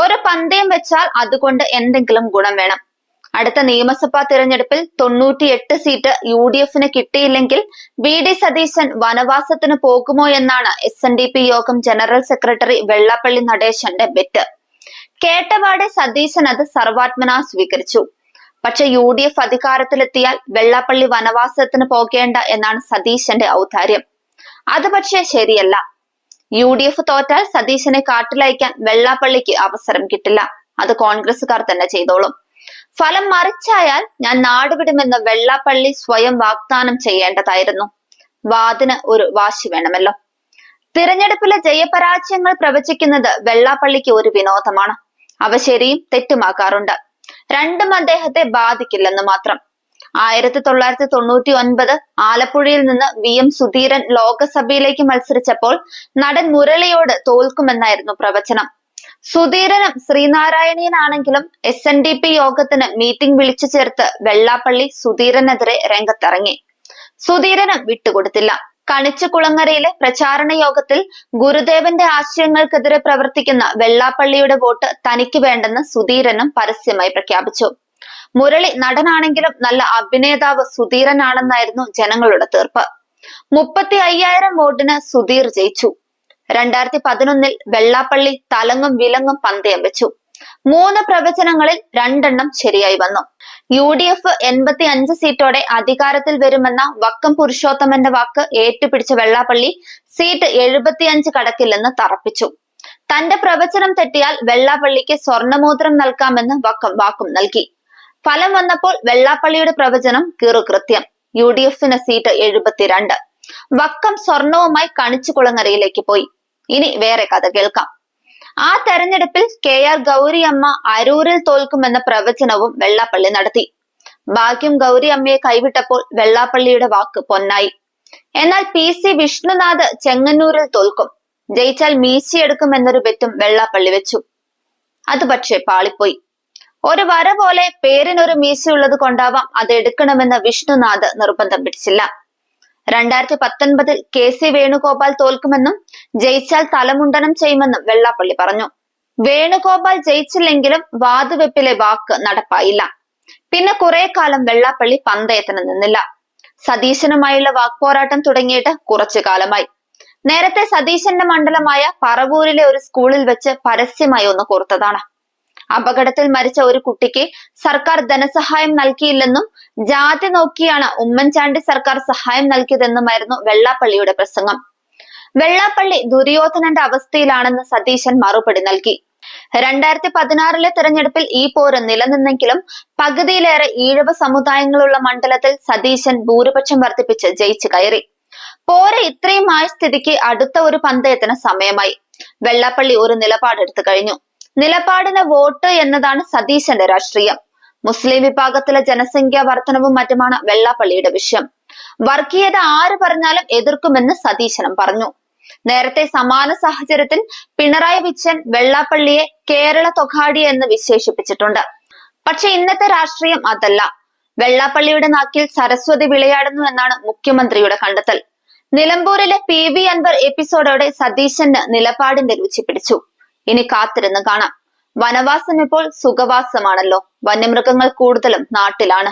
ഒരു പന്തയം വെച്ചാൽ അതുകൊണ്ട് എന്തെങ്കിലും ഗുണം വേണം. അടുത്ത നിയമസഭാ തിരഞ്ഞെടുപ്പിൽ 98 സീറ്റ് UDF-ന് കിട്ടിയില്ലെങ്കിൽ VD സതീശൻ വനവാസത്തിന് പോകുമോ എന്നാണ് SNDP യോഗം ജനറൽ സെക്രട്ടറി വെള്ളാപ്പള്ളി നടേശന്റെ ബെറ്റ്. കേട്ടപാടെ സതീശൻ അത് സർവാത്മനാ സ്വീകരിച്ചു. പക്ഷെ UDF അധികാരത്തിലെത്തിയാൽ വെള്ളാപ്പള്ളി വനവാസത്തിന് പോകേണ്ട എന്നാണ് സതീശന്റെ ഔദാര്യം. അത് പക്ഷേ ശരിയല്ല. UDF തോറ്റാൽ സതീശനെ കാട്ടിലയക്കാൻ വെള്ളാപ്പള്ളിക്ക് അവസരം കിട്ടില്ല. അത് കോൺഗ്രസുകാർ തന്നെ ചെയ്തോളും. ഫലം മറിച്ചായാൽ ഞാൻ നാടുവിടുമെന്ന് വെള്ളാപ്പള്ളി സ്വയം വാഗ്ദാനം ചെയ്യേണ്ടതായിരുന്നു. വാദിന് ഒരു വാശി വേണമല്ലോ. തിരഞ്ഞെടുപ്പിലെ ജയപരാജയങ്ങൾ പ്രവചിക്കുന്നത് വെള്ളാപ്പള്ളിക്ക് ഒരു വിനോദമാണ്. അവ ശരിയും തെറ്റുമാക്കാറുണ്ട്. രണ്ടും അദ്ദേഹത്തെ ബാധിക്കില്ലെന്ന് മാത്രം. 1999 ആലപ്പുഴയിൽ നിന്ന് VM സുധീരൻ ലോകസഭയിലേക്ക് മത്സരിച്ചപ്പോൾ നടൻ മുരളിയോട് തോൽക്കുമെന്നായിരുന്നു പ്രവചനം. സുധീരനും ശ്രീനാരായണീയനാണെങ്കിലും SNDP യോഗത്തിന് മീറ്റിംഗ് വിളിച്ചു ചേർത്ത് വെള്ളാപ്പള്ളി സുധീരനെതിരെ രംഗത്തിറങ്ങി. സുധീരനും വിട്ടുകൊടുത്തില്ല. കണിച്ചുകുളങ്ങരയിലെ പ്രചാരണ യോഗത്തിൽ ഗുരുദേവന്റെ ആശയങ്ങൾക്കെതിരെ പ്രവർത്തിക്കുന്ന വെള്ളാപ്പള്ളിയുടെ വോട്ട് തനിക്ക് വേണ്ടെന്ന് സുധീരനും പരസ്യമായി പ്രഖ്യാപിച്ചു. മുരളി നടനാണെങ്കിലും നല്ല അഭിനേതാവ് സുധീരനാണെന്നായിരുന്നു ജനങ്ങളുടെ തീർപ്പ്. 35,000 വോട്ടിന് സുധീർ ജയിച്ചു. 2011 വെള്ളാപ്പള്ളി തലങ്ങും വിലങ്ങും പന്തയം വെച്ചു. 3 പ്രവചനങ്ങളിൽ 2 ശരിയായി വന്നു. UDF 85 സീറ്റോടെ അധികാരത്തിൽ വരുമെന്ന വക്കം പുരുഷോത്തമന്റെ വാക്ക് ഏറ്റുപിടിച്ച വെള്ളാപ്പള്ളി സീറ്റ് 75 കടക്കില്ലെന്ന് തറപ്പിച്ചു. തന്റെ പ്രവചനം തെറ്റിയാൽ വെള്ളാപ്പള്ളിക്ക് സ്വർണമോതിരം നൽകാമെന്ന് വക്കം വാക്കും നൽകി. ഫലം വന്നപ്പോൾ വെള്ളാപ്പള്ളിയുടെ പ്രവചനം കീറുകൃത്യം. UDF-ന് സീറ്റ് 72. വക്കം സ്വർണവുമായി കണിച്ചുകുളങ്ങരയിലേക്ക് പോയി. ഇനി വേറെ കഥ കേൾക്കാം. ആ തെരഞ്ഞെടുപ്പിൽ KR ഗൗരിയമ്മ അരൂരിൽ തോൽക്കുമെന്ന പ്രവചനവും വെള്ളാപ്പള്ളി നടത്തി. ഭാഗ്യം ഗൗരി അമ്മയെ കൈവിട്ടപ്പോൾ വെള്ളാപ്പള്ളിയുടെ വാക്ക് പൊന്നായി. എന്നാൽ PC വിഷ്ണുനാഥ് ചെങ്ങന്നൂരിൽ തോൽക്കും, ജയിച്ചാൽ മീശയെടുക്കുമെന്നൊരു ബെറ്റും വെള്ളാപ്പള്ളി വെച്ചു. അത് പക്ഷേ പാളിപ്പോയി. ഒരു വര പോലെ പേരിനൊരു മീശയുള്ളത് കൊണ്ടാവാം അത് എടുക്കണമെന്ന് വിഷ്ണുനാഥ് നിർബന്ധം പിടിച്ചില്ല. 2019 KC വേണുഗോപാൽ തോൽക്കുമെന്നും ജയിച്ചാൽ തലമുണ്ടനം ചെയ്യുമെന്നും വെള്ളാപ്പള്ളി പറഞ്ഞു. വേണുഗോപാൽ ജയിച്ചില്ലെങ്കിലും വാതുവെപ്പിലെ വാക്ക് നടപ്പായില്ല. പിന്നെ കുറെ കാലം വെള്ളാപ്പള്ളി പന്തയത്തിന് നിന്നില്ല. സതീശനുമായുള്ള വാക്പോരാട്ടം തുടങ്ങിയിട്ട് കുറച്ചു കാലമായി. നേരത്തെ സതീശന്റെ മണ്ഡലമായ പറവൂരിലെ ഒരു സ്കൂളിൽ വെച്ച് പരസ്യമായി ഒന്ന് കോർത്തതാണ്. അപകടത്തിൽ മരിച്ച ഒരു കുട്ടിക്ക് സർക്കാർ ധനസഹായം നൽകിയില്ലെന്നും ജാതി നോക്കിയാണ് ഉമ്മൻചാണ്ടി സർക്കാർ സഹായം നൽകിയതെന്നുമായിരുന്നു വെള്ളാപ്പള്ളിയുടെ പ്രസംഗം. വെള്ളാപ്പള്ളി ദുര്യോധനന്റെ അവസ്ഥയിലാണെന്ന് സതീശൻ മറുപടി നൽകി. 2016 തെരഞ്ഞെടുപ്പിൽ ഈ പോര് നിലനിന്നെങ്കിലും പകുതിയിലേറെ ഈഴവ സമുദായങ്ങളുള്ള മണ്ഡലത്തിൽ സതീശൻ ഭൂരിപക്ഷം വർദ്ധിപ്പിച്ച് ജയിച്ചു കയറി. പോര് ഇത്രയും ആയ സ്ഥിതിക്ക് അടുത്ത ഒരു പന്തയത്തിന് സമയമായി. വെള്ളാപ്പള്ളി ഒരു നിലപാടെടുത്തു കഴിഞ്ഞു. നിലപാടിന് വോട്ട് എന്നതാണ് സതീശന്റെ രാഷ്ട്രീയം. മുസ്ലിം വിഭാഗത്തിലെ ജനസംഖ്യാ വർധനവും മറ്റുമാണ് വെള്ളാപ്പള്ളിയുടെ വിഷയം. വർഗീയത ആര് പറഞ്ഞാലും എതിർക്കുമെന്ന് സതീശനും പറഞ്ഞു. നേരത്തെ സമാന സാഹചര്യത്തിൽ പിണറായി വിജയൻ വെള്ളാപ്പള്ളിയെ കേരള തൊഗാഡി എന്ന് വിശേഷിപ്പിച്ചിട്ടുണ്ട്. പക്ഷെ ഇന്നത്തെ രാഷ്ട്രീയം അതല്ല. വെള്ളാപ്പള്ളിയുടെ നാക്കിൽ സരസ്വതി വിളയാടുന്നു എന്നാണ് മുഖ്യമന്ത്രിയുടെ കണ്ടെത്തൽ. നിലമ്പൂരിലെ PV അൻവർ എപ്പിസോഡോടെ സതീശന് നിലപാടിന്റെ രുചി പിടിച്ചു. ഇനി കാത്തിരുന്ന് കാണാം. വനവാസം ഇപ്പോൾ സുഖവാസമാണല്ലോ. വന്യമൃഗങ്ങൾ കൂടുതലും നാട്ടിലാണ്.